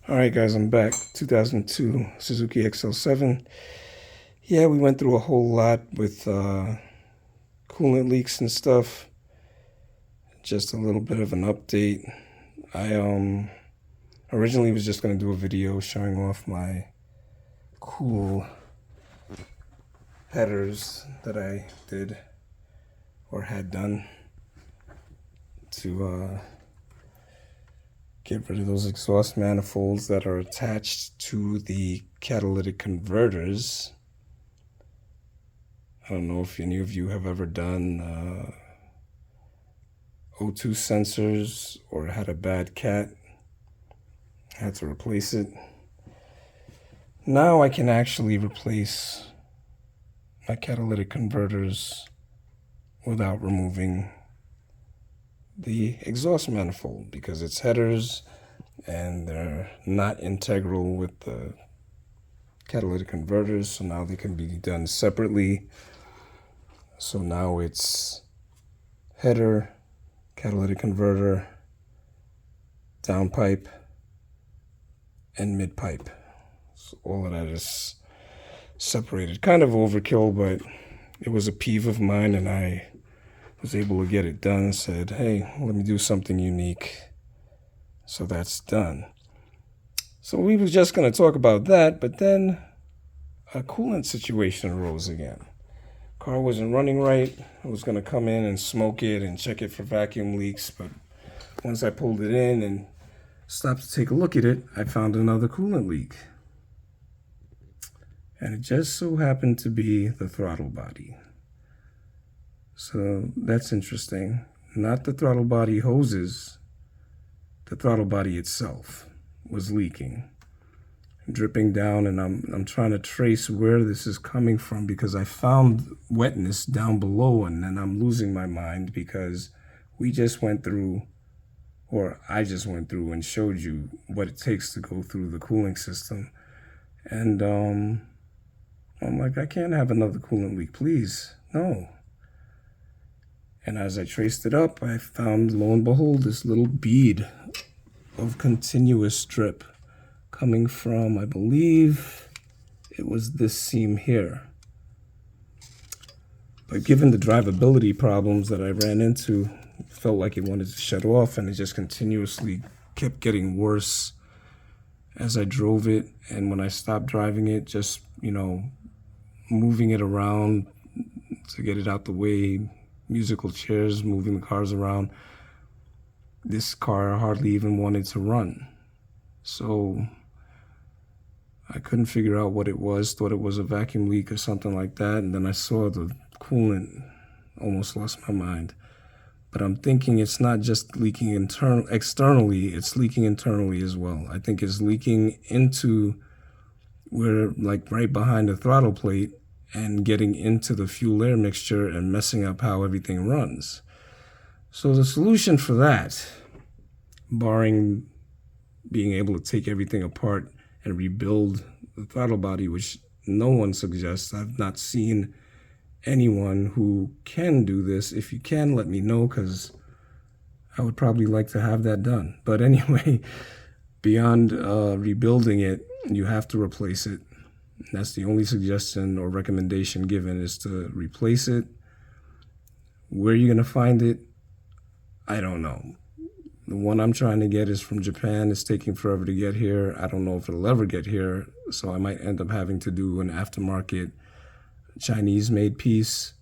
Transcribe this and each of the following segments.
All right, guys, I'm back. 2002 Suzuki XL-7. Yeah, we went through a whole lot with coolant leaks and stuff. Just a little bit of an update. I originally was just going to do a video showing off my cool headers that I did or had done to get rid of those exhaust manifolds that are attached to the catalytic converters. I don't know if any of you have ever done O2 sensors or had a bad cat, had to replace it. Now I can actually replace my catalytic converters without removing the exhaust manifold because it's headers and they're not integral with the catalytic converters, so now they can be done separately. So now it's header, catalytic converter, downpipe, and mid pipe. So all of that is separated. Kind of overkill, but it was a peeve of mine and I was able to get it done. Said, hey, let me do something unique. So that's done. So we were just going to talk about that, but then a coolant situation arose again. Car wasn't running right. I was going to come in and smoke it and check it for vacuum leaks, but once I pulled it in and stopped to take a look at it, I found another coolant leak. And it just so happened to be the throttle body. So that's interesting. Not the throttle body hoses, the throttle body itself was leaking, dripping down, and I'm trying to trace where this is coming from because I found wetness down below, and then I'm losing my mind because we just went through, or I just went through and showed you what it takes to go through the cooling system. And I'm like, I can't have another coolant leak, please, no. And as I traced it up, I found, lo and behold, this little bead of continuous drip coming from, I believe it was this seam here. But given the drivability problems that I ran into, it felt like it wanted to shut off, and it just continuously kept getting worse as I drove it. And when I stopped driving it, just, moving it around to get it out the way, musical chairs, moving the cars around, this car hardly even wanted to run. So I couldn't figure out what it was, thought it was a vacuum leak or something like that. And then I saw the coolant, almost lost my mind. But I'm thinking it's not just leaking externally, it's leaking internally as well. I think it's leaking into where, like right behind the throttle plate, and getting into the fuel air mixture and messing up how everything runs. So the solution for that, barring being able to take everything apart and rebuild the throttle body, which no one suggests. I've not seen anyone who can do this. If you can, let me know, because I would probably like to have that done. But anyway, beyond rebuilding it, you have to replace it. That's the only suggestion or recommendation given, is to replace it. Where you're going to find it, I don't know. The one I'm trying to get is from Japan. It's taking forever to get here. I don't know if it'll ever get here, so I might end up having to do an aftermarket Chinese-made piece.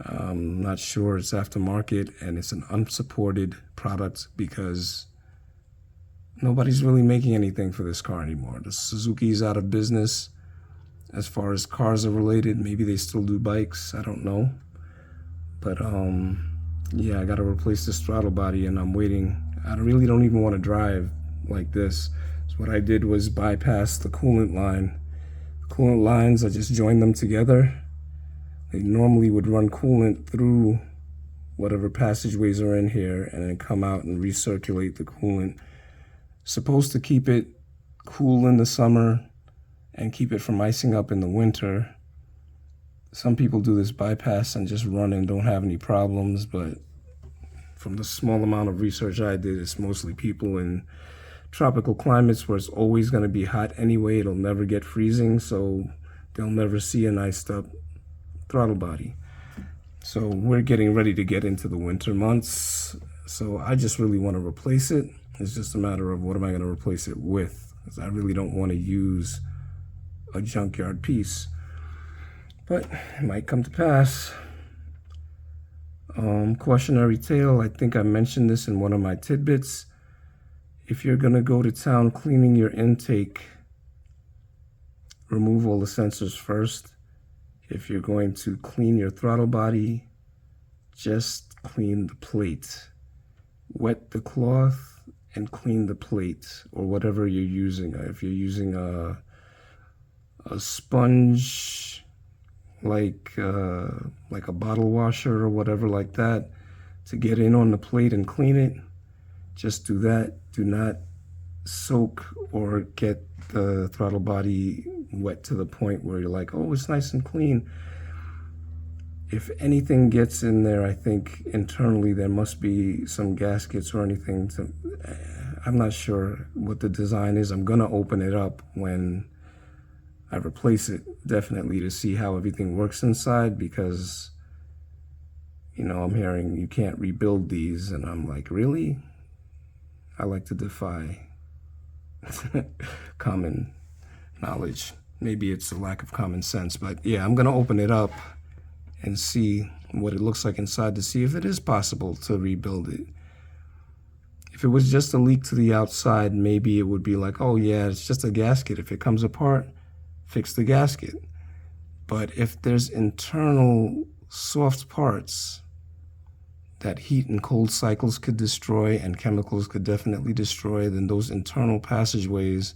I'm not sure it's aftermarket, and it's an unsupported product because nobody's really making anything for this car anymore. The Suzuki's out of business as far as cars are related. Maybe they still do bikes, I don't know. But yeah, I gotta replace this throttle body, and I'm waiting. I really don't even want to drive like this. So what I did was bypass the coolant line. The coolant lines, I just joined them together. They normally would run coolant through whatever passageways are in here and then come out and recirculate the coolant. Supposed to keep it cool in the summer and keep it from icing up in the winter. Some people do this bypass and just run and don't have any problems, but from the small amount of research I did, it's mostly people in tropical climates where it's always going to be hot anyway. It'll never get freezing, so they'll never see an iced up throttle body. So we're getting ready to get into the winter months, so I just really want to replace it. It's just a matter of what am I going to replace it with, because I really don't want to use a junkyard piece, but it might come to pass. Cautionary tale, I think I mentioned this in one of my tidbits. If you're going to go to town cleaning your intake, remove all the sensors first. If you're going to clean your throttle body, just clean the plate. Wet the cloth and clean the plate, or whatever you're using. If you're using a sponge, like a bottle washer or whatever like that, to get in on the plate and clean it, just do that. Do not soak or get the throttle body wet to the point where you're like, oh, it's nice and clean. If anything gets in there, I think internally there must be some gaskets or anything to, I'm not sure what the design is. I'm gonna open it up when I replace it, definitely, to see how everything works inside, because, you know, I'm hearing you can't rebuild these, and I'm like, really? I like to defy common knowledge. Maybe it's a lack of common sense, but yeah, I'm gonna open it up and see what it looks like inside to see if it is possible to rebuild it. If it was just a leak to the outside, maybe it would be like, oh yeah, it's just a gasket. If it comes apart, fix the gasket. But if there's internal soft parts that heat and cold cycles could destroy and chemicals could definitely destroy, then those internal passageways,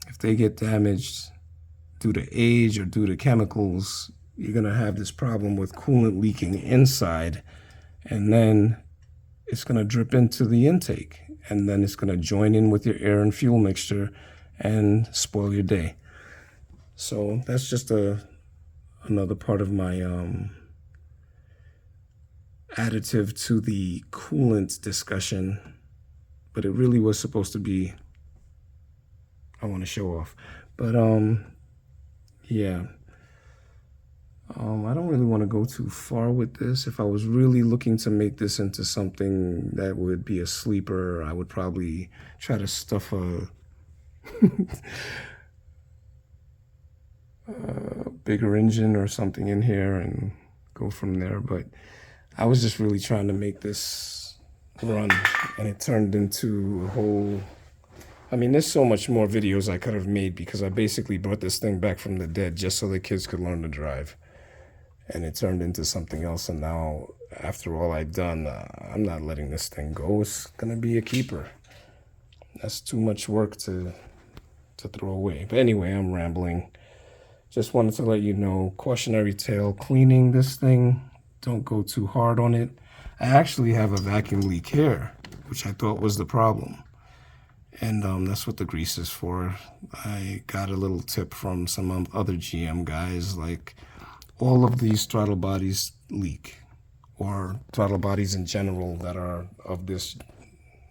if they get damaged due to age or due to chemicals, you're gonna have this problem with coolant leaking inside, and then it's gonna drip into the intake, and then it's gonna join in with your air and fuel mixture and spoil your day. So that's just another part of my additive to the coolant discussion, but it really was supposed to be, I want to show off. But yeah, I don't really want to go too far with this. If I was really looking to make this into something that would be a sleeper, I would probably try to stuff a bigger engine or something in here and go from there. But I was just really trying to make this run, and it turned into a whole, I mean, there's so much more videos I could have made, because I basically brought this thing back from the dead just so the kids could learn to drive. And it turned into something else, and now, after all I've done, I'm not letting this thing go. It's gonna be a keeper. That's too much work to throw away. But anyway, I'm rambling. Just wanted to let you know, cautionary tale, cleaning this thing, don't go too hard on it. I actually have a vacuum leak here, which I thought was the problem. And that's what the grease is for. I got a little tip from some other GM guys, like, all of these throttle bodies leak, or throttle bodies in general that are of this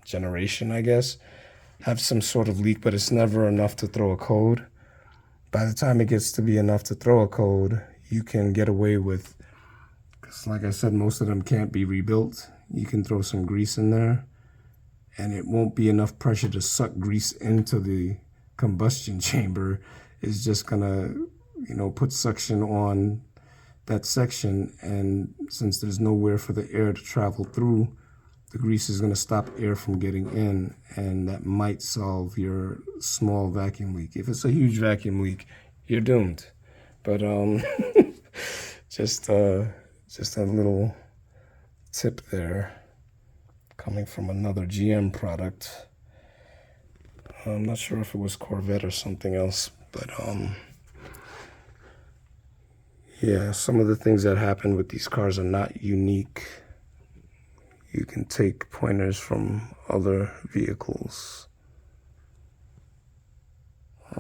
generation, I guess, have some sort of leak, but it's never enough to throw a code. By the time it gets to be enough to throw a code, you can get away with, because like I said, most of them can't be rebuilt. You can throw some grease in there, and it won't be enough pressure to suck grease into the combustion chamber. It's just gonna, you know, put suction on that section, and since there's nowhere for the air to travel through, the grease is gonna stop air from getting in, and that might solve your small vacuum leak. If it's a huge vacuum leak, you're doomed. But just a little tip there, coming from another GM product. I'm not sure if it was Corvette or something else, but yeah, some of the things that happen with these cars are not unique. You can take pointers from other vehicles.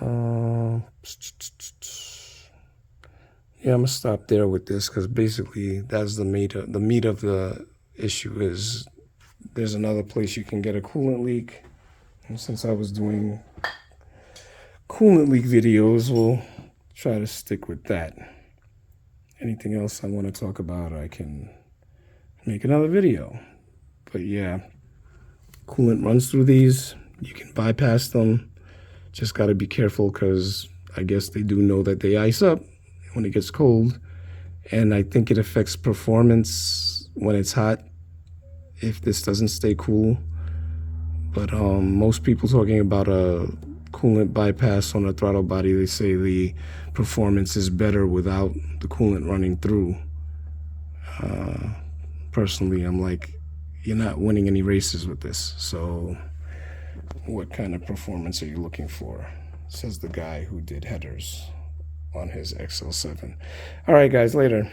Yeah, I'm gonna stop there with this, because basically that's the meat of the issue. Is there's another place you can get a coolant leak, And since I was doing coolant leak videos, we'll try to stick with that. Anything else I want to talk about, I can make another video. But yeah, coolant runs through these. You can bypass them. Just got to be careful because I guess they do know that they ice up when it gets cold. And I think it affects performance when it's hot if this doesn't stay cool. But most people talking about a coolant bypass on a throttle body, they say the performance is better without the coolant running through. Personally, I'm like, you're not winning any races with this. So what kind of performance are you looking for? Says the guy who did headers on his XL-7. All right, guys, later.